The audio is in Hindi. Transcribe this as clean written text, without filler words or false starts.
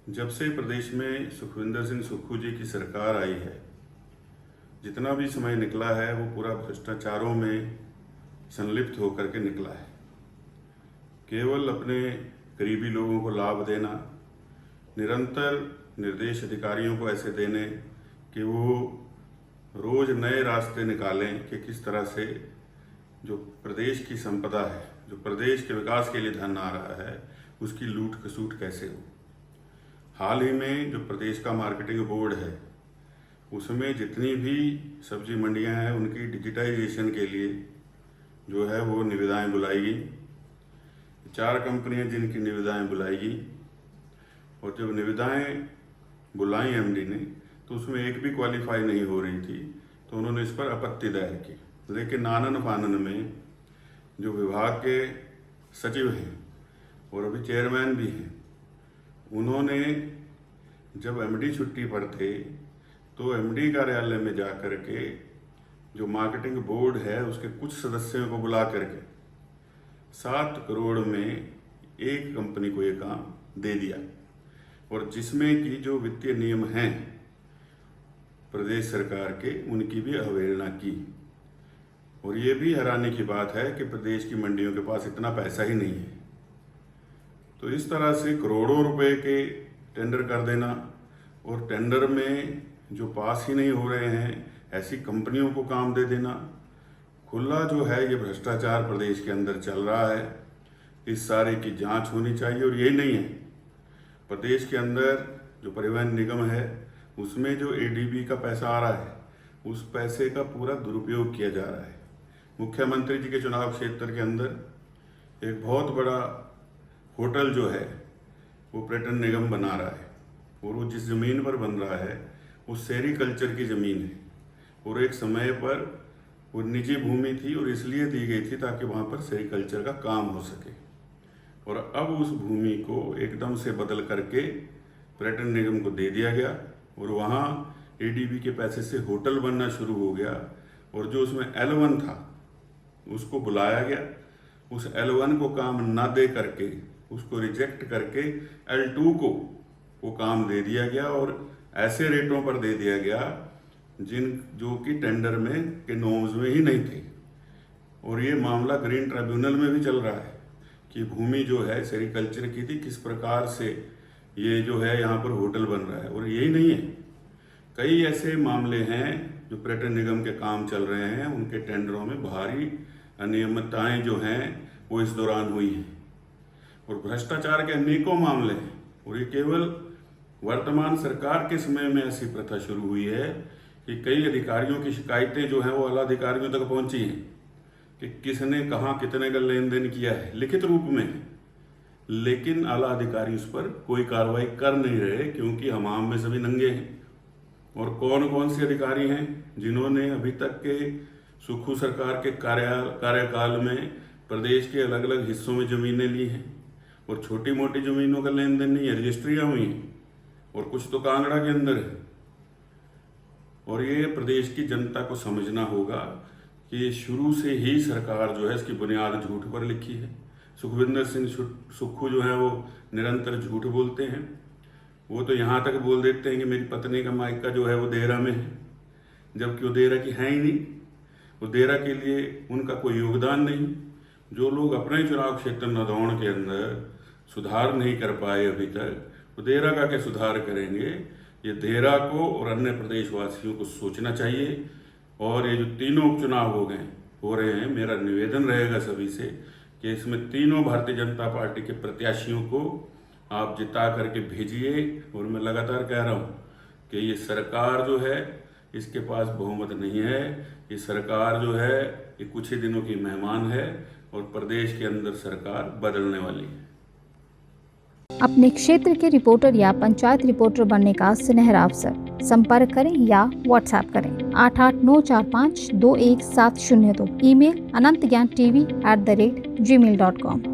जब से प्रदेश में सुखविंदर सिंह सुक्खू जी की सरकार आई है, जितना भी समय निकला है वो पूरा भ्रष्टाचारों में संलिप्त होकर के निकला है। केवल अपने करीबी लोगों को लाभ देना, निरंतर निर्देश अधिकारियों को ऐसे देने कि वो रोज नए रास्ते निकालें कि किस तरह से जो प्रदेश की संपदा है, जो प्रदेश के विकास के लिए धन आ रहा है, उसकी लूट खसूट कैसे हो। हाल ही में जो प्रदेश का मार्केटिंग बोर्ड है, उसमें जितनी भी सब्जी मंडियां हैं उनकी डिजिटाइजेशन के लिए जो है वो निविदाएं बुलाई गई। 4 कंपनियां जिनकी निविदाएं बुलाई गई, और जब निविदाएं बुलाई एमडी ने तो उसमें एक भी क्वालिफाई नहीं हो रही थी, तो उन्होंने इस पर आपत्ति दायर की। लेकिन आनन फानन में जो विभाग के सचिव हैं और अभी चेयरमैन भी हैं, उन्होंने जब एमडी छुट्टी पर थे तो एमडी कार्यालय में जा कर के जो मार्केटिंग बोर्ड है उसके कुछ सदस्यों को बुला करके 7 करोड़ में एक कंपनी को ये काम दे दिया, और जिसमें कि जो वित्तीय नियम हैं प्रदेश सरकार के, उनकी भी अवहेलना की। और ये भी हैरानी की बात है कि प्रदेश की मंडियों के पास इतना पैसा ही नहीं है। तो इस तरह से करोड़ों रुपए के टेंडर कर देना, और टेंडर में जो पास ही नहीं हो रहे हैं ऐसी कंपनियों को काम दे देना, खुला जो है ये भ्रष्टाचार प्रदेश के अंदर चल रहा है। इस सारे की जांच होनी चाहिए। और यही नहीं है, प्रदेश के अंदर जो परिवहन निगम है उसमें जो एडीबी का पैसा आ रहा है, उस पैसे का पूरा दुरुपयोग किया जा रहा है। मुख्यमंत्री जी के चुनाव क्षेत्र के अंदर एक बहुत बड़ा होटल जो है वो पर्यटन निगम बना रहा है, और वो जिस ज़मीन पर बन रहा है वो सेरीकल्चर की ज़मीन है, और एक समय पर वो निजी भूमि थी और इसलिए दी गई थी ताकि वहाँ पर सेरीकल्चर का काम हो सके। और अब उस भूमि को एकदम से बदल करके पर्यटन निगम को दे दिया गया, और वहाँ एडीबी के पैसे से होटल बनना शुरू हो गया। और जो उसमें L1 था उसको बुलाया गया, उस L1 को काम ना दे करके उसको रिजेक्ट करके L2 को वो काम दे दिया गया, और ऐसे रेटों पर दे दिया गया जो कि टेंडर में के नॉर्म्स में ही नहीं थे। और ये मामला ग्रीन ट्रिब्यूनल में भी चल रहा है कि भूमि जो है सेरीकल्चर की थी, किस प्रकार से ये जो है यहाँ पर होटल बन रहा है। और यही नहीं है, कई ऐसे मामले हैं जो पर्यटन निगम के काम चल रहे हैं, उनके टेंडरों में भारी अनियमितताएं जो हैं वो इस दौरान हुई हैं, और भ्रष्टाचार के अनेकों मामले हैं। और ये केवल वर्तमान सरकार के समय में ऐसी प्रथा शुरू हुई है कि कई अधिकारियों की शिकायतें जो हैं वो आला अधिकारियों तक पहुंची हैं कि किसने कहाँ कितने का लेन देन किया है, लिखित रूप में। लेकिन आला अधिकारी उस पर कोई कार्रवाई कर नहीं रहे, क्योंकि हमाम में सभी नंगे हैं। और कौन कौन से अधिकारी हैं जिन्होंने अभी तक के सुक्खू सरकार के कार्यकाल में प्रदेश के अलग अलग हिस्सों में ज़मीनें ली हैं, और छोटी मोटी ज़मीनों का लेन देन नहीं है, रजिस्ट्रियाँ हुई हैं, और कुछ तो कांगड़ा के अंदर है। और ये प्रदेश की जनता को समझना होगा कि शुरू से ही सरकार जो है इसकी बुनियाद झूठ पर लिखी है। सुखविंदर सिंह सुक्खू जो है वो निरंतर झूठ बोलते हैं। वो तो यहाँ तक बोल देते हैं कि मेरी पत्नी का मायका जो है वो देहरा में है, जबकि वो देहरा की है ही नहीं। वो देहरा के लिए उनका कोई योगदान नहीं। जो लोग अपने चुनाव क्षेत्र नदौड़ के अंदर सुधार नहीं कर पाए अभी तक, वो देहरा का क्या सुधार करेंगे। ये देहरा को और अन्य प्रदेशवासियों को सोचना चाहिए। और ये जो तीनों उपचुनाव हो रहे हैं, मेरा निवेदन रहेगा सभी से कि इसमें तीनों भारतीय जनता पार्टी के प्रत्याशियों को आप जिता करके भेजिए। और मैं लगातार कह रहा हूँ कि ये सरकार जो है इसके पास बहुमत नहीं है। ये सरकार जो है ये कुछ ही दिनों की मेहमान है, और प्रदेश के अंदर सरकार बदलने वाली है। अपने क्षेत्र के रिपोर्टर या पंचायत रिपोर्टर बनने का सुनहरा अवसर, संपर्क करें या व्हाट्सएप करें 8894521702। Email anantgyan.tv@gmail.com।